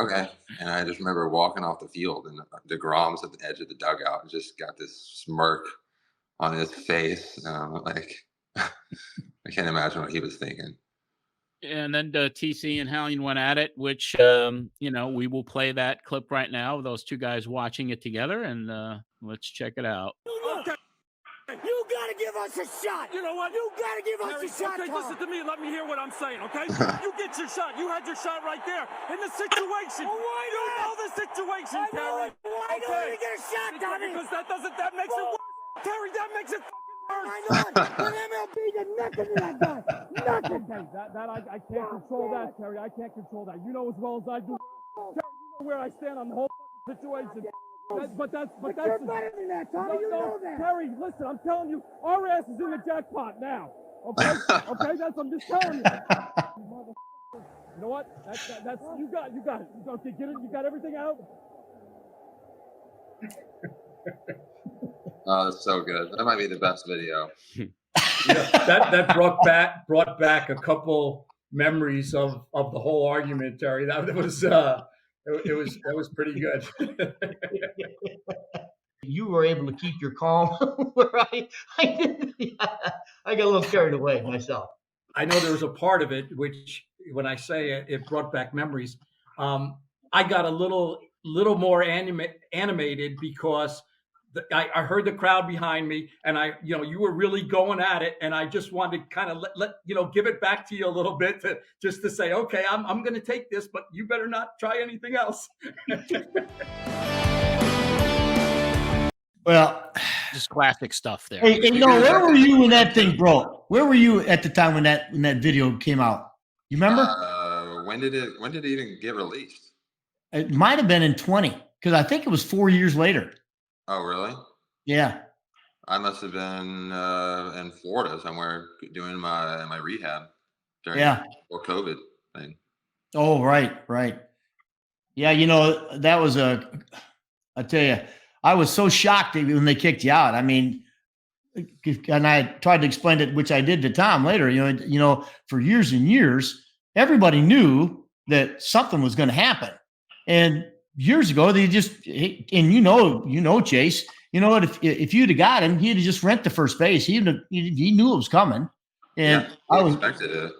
okay. And I just remember walking off the field, and DeGrom's at the edge of the dugout, and just got this smirk on his face. Like I can't imagine what he was thinking. And then TC and Hallion went at it, which we will play that clip right now. Those two guys watching it together, and let's check it out. Okay. You gotta give us a shot. You know what? You gotta give us a shot. Okay, listen to me. Let me hear what I'm saying. Okay, you get your shot. You had your shot right there in the situation. Well, why you not? know the situation, Terry. Why don't we get a shot, Tommy? Because that makes it worse. Terry, that makes it worse. Why not? The MLB did nothing to that guy. Nothing. I can't control that, Terry. I can't control that. You know as well as I do. Terry, you know where I stand on the whole situation. But you're better than that, Tommy. You know that. Terry, listen, I'm telling you, our ass is in the jackpot now. Okay? Okay, I'm just telling you. You know what? That's you got it. Okay, get it. You got everything out. Oh, that's so good. That might be the best video. That brought back a couple memories of the whole argument, Terry. That was that was pretty good. You were able to keep your calm, where I didn't. I got a little carried away myself. I know there was a part of it which, when I say it brought back memories, I got a little more animated because I heard the crowd behind me, and you were really going at it, and I just wanted to kind of let give it back to you a little bit, just to say, okay, I'm going to take this, but you better not try anything else. Well, Just classic stuff there. hey, no, where were you when that thing broke? Where were you at the time when that video came out? You remember? When did it even get released? It might have been in 20, because I think it was 4 years later. Oh, really? Yeah. I must have been in Florida somewhere doing my rehab during or COVID thing. Oh, right. Yeah, that was I tell you, I was so shocked when they kicked you out. I mean, and I tried to explain it, which I did to Tom later. For years and years, everybody knew that something was going to happen. And years ago, they just, and Chase, if you'd have got him, he'd have just rent the first base. He knew it was coming. And I expected it.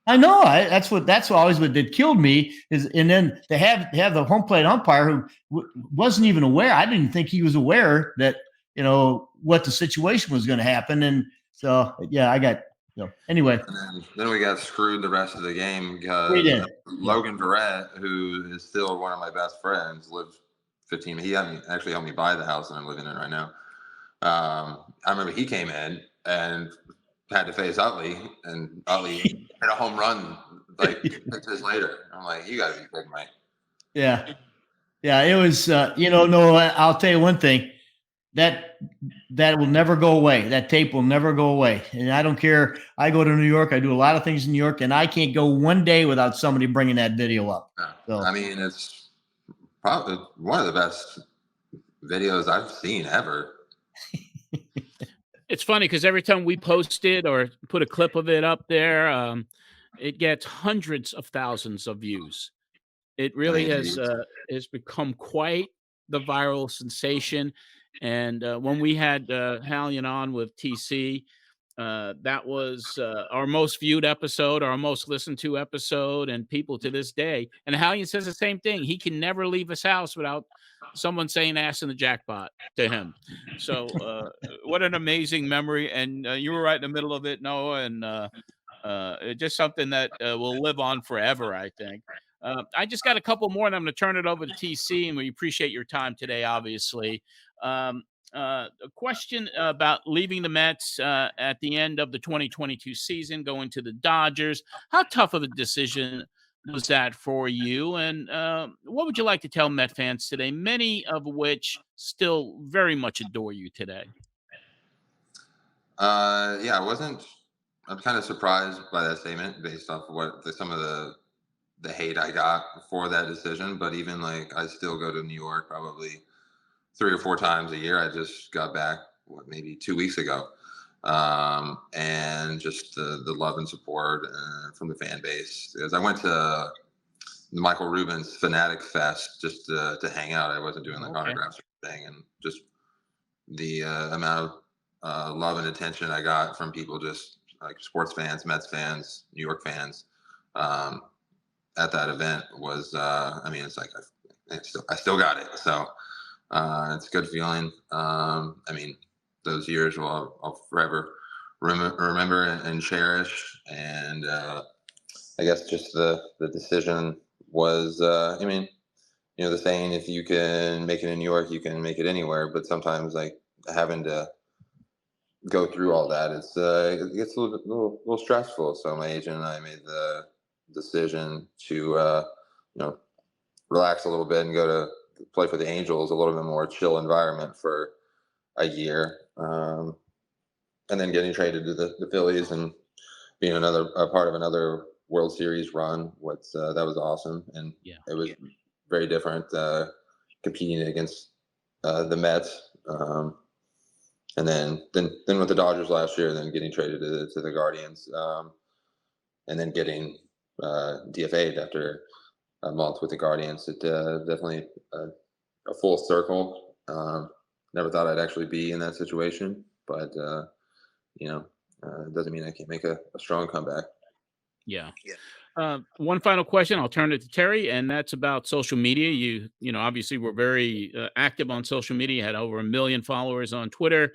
I know. That's always what that killed me is, and then to have the home plate umpire who wasn't even aware. I didn't think he was aware that what the situation was going to happen, and so I got anyway. And then we got screwed the rest of the game because Logan Verrett, who is still one of my best friends, lived 15. He actually helped me buy the house that I'm living in right now. I remember he came in and had to face Utley, and Utley hit a home run like 6 days later. I'm like, you got to be kidding me. Yeah. It was, Noah, I'll tell you one thing, that will never go away. That tape will never go away. And I don't care. I go to New York. I do a lot of things in New York, and I can't go one day without somebody bringing that video up. So, I mean, it's probably one of the best videos I've seen ever. It's funny because every time we post it or put a clip of it up there, it gets hundreds of thousands of views. It really has become quite the viral sensation. And when we had Hallion on with TC, that was our most viewed episode, our most listened to episode, and people to this day. And Hallion says the same thing. He can never leave his house without someone saying "ass in the jackpot" to him. So what an amazing memory. And you were right in the middle of it, Noah, and just something that will live on forever, I think. I just got a couple more, and I'm going to turn it over to TC, and we appreciate your time today, obviously. A question about leaving the Mets at the end of the 2022 season, going to the Dodgers. How tough of a decision was that for you? And what would you like to tell Met fans today, many of which still very much adore you today? I'm kind of surprised by that statement based off of some of the hate I got for that decision. But even I still go to New York probably 3 or 4 times a year. I just got back maybe 2 weeks ago, and just the love and support from the fan base. Because I went to the Michael Rubin's Fanatic Fest just to hang out. I wasn't doing autographs or anything, and just the amount of love and attention I got from people, just like sports fans, Mets fans, New York fans, at that event was. It's like I still got it. So. It's a good feeling. Those years I'll forever remember and cherish. And I guess just the decision was, the saying, if you can make it in New York, you can make it anywhere. But sometimes having to go through all that, it gets a little stressful. So my agent and I made the decision to, relax a little bit and go to play for the Angels, a little bit more chill environment for a year, and then getting traded to the Phillies and being a part of another World Series run. That was awesome, and it was very different competing against the Mets, and then with the Dodgers last year, then getting traded to the Guardians, and then getting DFA'd after a month with the Guardians. It definitely a full circle. Never thought I'd actually be in that situation, but it doesn't mean I can't make a strong comeback. Yeah. One final question, I'll turn it to Terry, and that's about social media. Obviously were very active on social media. You had over 1 million followers on Twitter,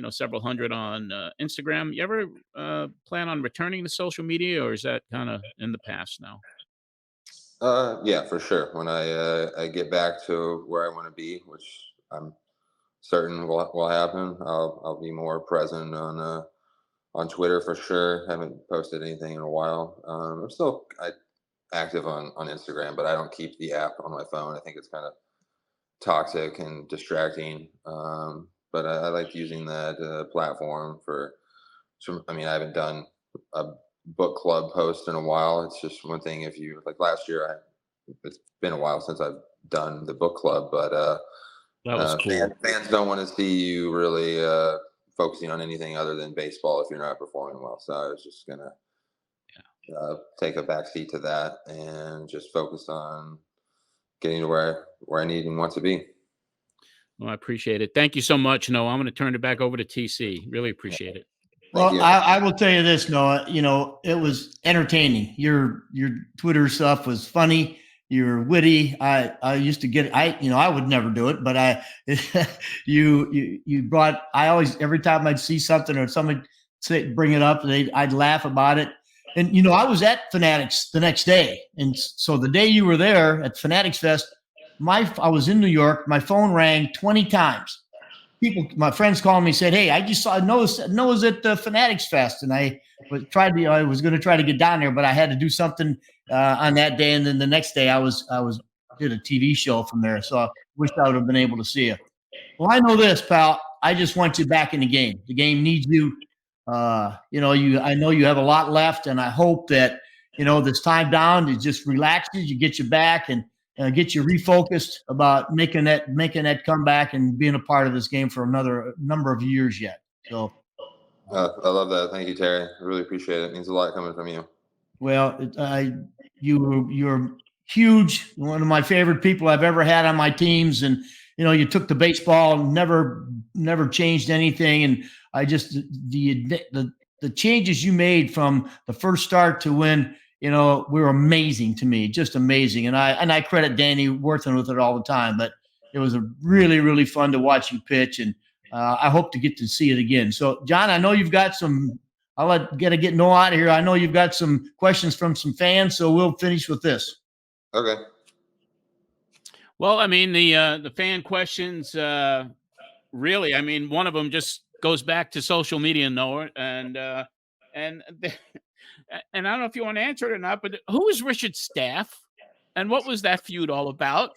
several hundred on Instagram. You ever plan on returning to social media, or is that kind of in the past now? Yeah, for sure. When I get back to where I want to be, which I'm certain will happen, I'll be more present on Twitter for sure. Haven't posted anything in a while. I'm still active on Instagram, but I don't keep the app on my phone. I think it's kind of toxic and distracting. But I like using that platform for some. I mean, I haven't done a book club post in a while. It's just one thing if you like last year. It's been a while since I've done the book club, but That was cool. fans don't want to see you really focusing on anything other than baseball if you're not performing well. So I was just gonna take a back seat to that and just focus on getting to where I need and want to be. Well, I appreciate it. Thank you so much, Noah. I'm going to turn it back over to TC. Really appreciate it. Thank Well, you. I will tell you this, Noah. It was entertaining. Your Twitter stuff was funny. You're witty. I used to get I would never do it, but you brought. I always every time I'd see something or somebody bring it up, I'd laugh about it. And I was at Fanatics the next day, and so the day you were there at Fanatics Fest, I was in New York. My phone rang 20 times. My friends called me, said, "Hey, I just saw Noah's at the Fanatics Fest," and I was going to try to get down there, but I had to do something on that day, and then the next day I did a TV show from there, so I wish I would have been able to see you. Well, I know this, pal. I just want you back in the game. The game needs you. I know you have a lot left, and I hope that this time down it just relaxes, you get you back and get you refocused about making that comeback and being a part of this game for another number of years yet. So, I love that. Thank you, Terry. I really appreciate it. It means a lot coming from you. well, you're huge. One of my favorite people I've ever had on my teams, and you took the baseball, never changed anything, and I just the changes you made from the first start to when were amazing to me, just amazing. And I credit Danny working with it all the time, but it was a really, really fun to watch you pitch. And I hope to get to see it again. So John, I know you've got gotta get Noah out of here. I know you've got some questions from some fans, so we'll finish with this. Okay. Well, I mean, the fan questions, really, I mean, one of them just goes back to social media, Noah, and and I don't know if you want to answer it or not, but who is Richard Staff, and what was that feud all about?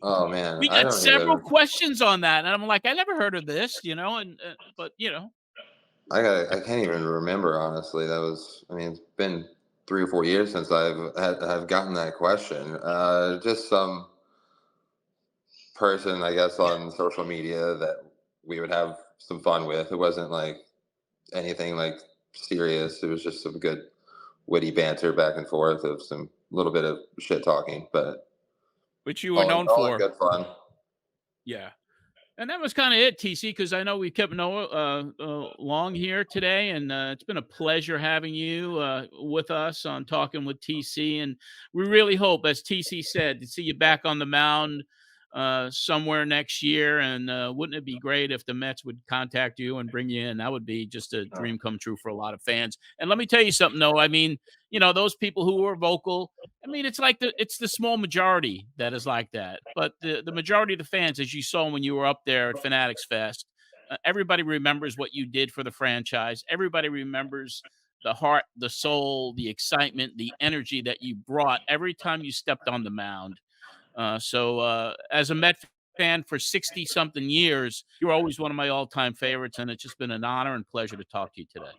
Oh man, We I got don't several even. questions on that, and I'm like, I never heard of this, but I can't even remember honestly. That was. I mean, it's been 3 or 4 years since I've gotten that question. Just some person, I guess, on social media that we would have some fun with. It wasn't like anything like serious. It was just some good witty banter back and forth of some little bit of shit talking, but which you were known all in for. good fun. Yeah. And that was kind of it, TC, because I know we kept Noah long here today, and it's been a pleasure having you with us on Talking with TC. And we really hope, as TC said, to see you back on the mound somewhere next year. And wouldn't it be great if the Mets would contact you and bring you in? That would be just a dream come true for a lot of fans. And let me tell you something, Noah. I mean, those people who were vocal, I mean, it's the small majority that is like that. But the majority of the fans, as you saw when you were up there at Fanatics Fest, everybody remembers what you did for the franchise. Everybody remembers the heart, the soul, the excitement, the energy that you brought every time you stepped on the mound. So as a Met fan for 60 something years, you're always one of my all-time favorites, and it's just been an honor and pleasure to talk to you today.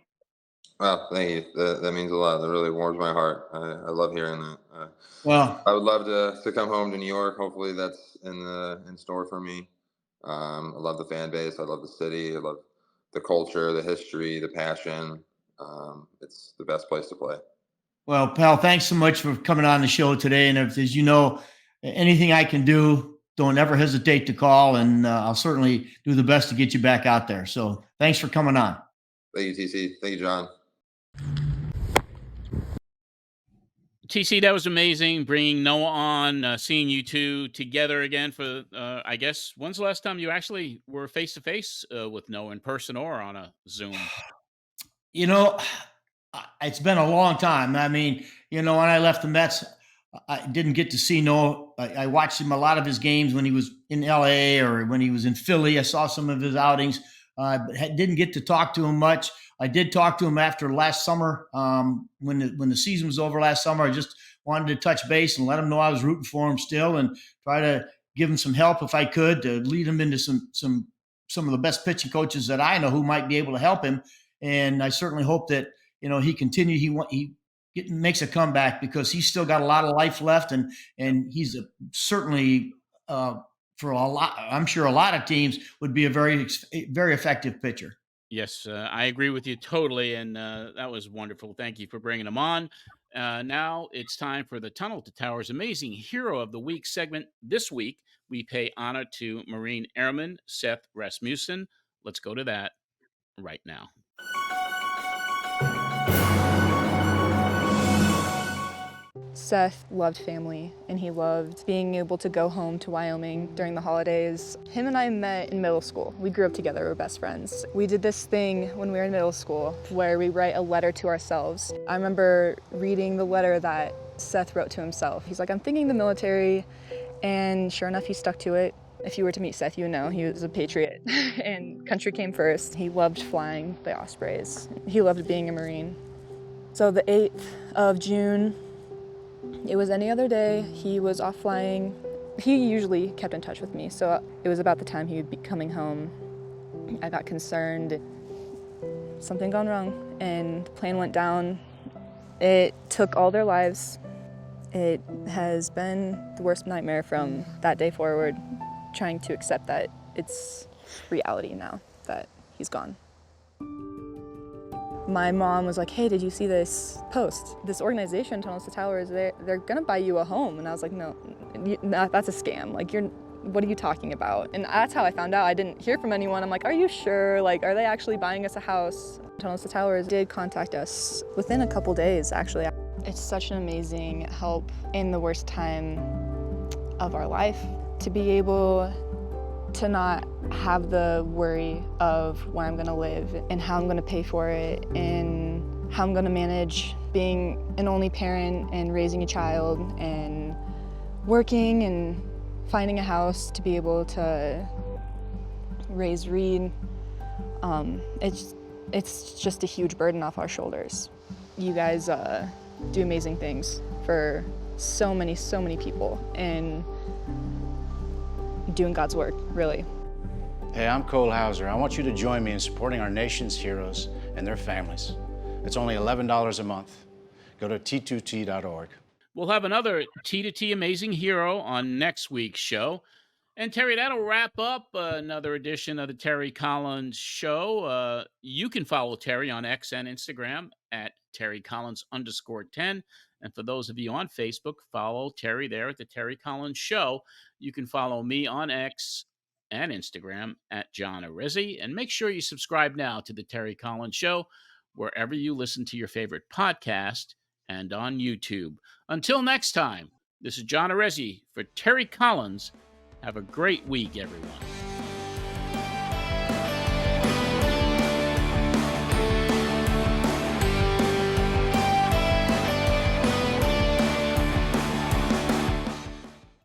Well, thank you. That means a lot. That really warms my heart. I love hearing that. Well, I would love to come home to New York. Hopefully, that's in store for me. I love the fan base. I love the city. I love the culture, the history, the passion. It's the best place to play. Well, pal, thanks so much for coming on the show today. And if, as you know, anything I can do, don't ever hesitate to call, and I'll certainly do the best to get you back out there. So thanks for coming on. Thank you, TC. Thank you, John. TC, that was amazing. Bringing Noah on, seeing you two together again for, I guess, when's the last time you actually were face to face with Noah in person or on a Zoom? You know, it's been a long time. I mean, when I left the Mets, I didn't get to see Noah. I watched him a lot of his games when he was in LA or when he was in Philly. I saw some of his outings, but didn't get to talk to him much. I did talk to him after last summer, when the season was over last summer. I just wanted to touch base and let him know I was rooting for him still, and try to give him some help if I could, to lead him into some of the best pitching coaches that I know who might be able to help him. And I certainly hope that he continue. He makes a comeback, because he's still got a lot of life left, and he's certainly, for a lot. I'm sure a lot of teams would be a very effective pitcher. Yes, I agree with you totally, and that was wonderful. Thank you for bringing him on. Now it's time for the Tunnel to Towers Amazing Hero of the Week segment. This week, we pay honor to Marine Airman Seth Rasmussen. Let's go to that right now. Seth loved family, and he loved being able to go home to Wyoming during the holidays. Him and I met in middle school. We grew up together, we're best friends. We did this thing when we were in middle school where we write a letter to ourselves. I remember reading the letter that Seth wrote to himself. He's like, I'm thinking the military, and sure enough, he stuck to it. If you were to meet Seth, you would know he was a patriot, and country came first. He loved flying the Ospreys. He loved being a Marine. So the 8th of June, it was any other day, he was off flying. He usually kept in touch with me, so it was about the time he would be coming home. I got concerned. Something gone wrong, and the plane went down. It took all their lives. It has been the worst nightmare from that day forward, trying to accept that it's reality now, that he's gone. My mom was like, hey, did you see this post? This organization, Tunnels to Towers, they're gonna buy you a home. And I was like, no, that's a scam. Like, what are you talking about? And that's how I found out. I didn't hear from anyone. I'm like, are you sure? Like, are they actually buying us a house? Tunnels to Towers did contact us within a couple days, actually. It's such an amazing help in the worst time of our life, to be able to not have the worry of where I'm gonna live and how I'm gonna pay for it and how I'm gonna manage being an only parent and raising a child and working and finding a house to be able to raise Reed. It's just a huge burden off our shoulders. You guys do amazing things for so many people, and doing God's work, really. Hey, I'm Cole Hauser. I want you to join me in supporting our nation's heroes and their families. It's only $11 a month. Go to t2t.org. We'll have another T2T Amazing Hero on next week's show. And Terry, that'll wrap up another edition of the Terry Collins Show. You can follow Terry on X and Instagram at TerryCollins_10. And for those of you on Facebook, follow Terry there at the Terry Collins Show. You can follow me on X and Instagram at John Arezzi. And make sure you subscribe now to the Terry Collins Show, wherever you listen to your favorite podcast and on YouTube. Until next time, this is John Arezzi for Terry Collins. Have a great week, everyone.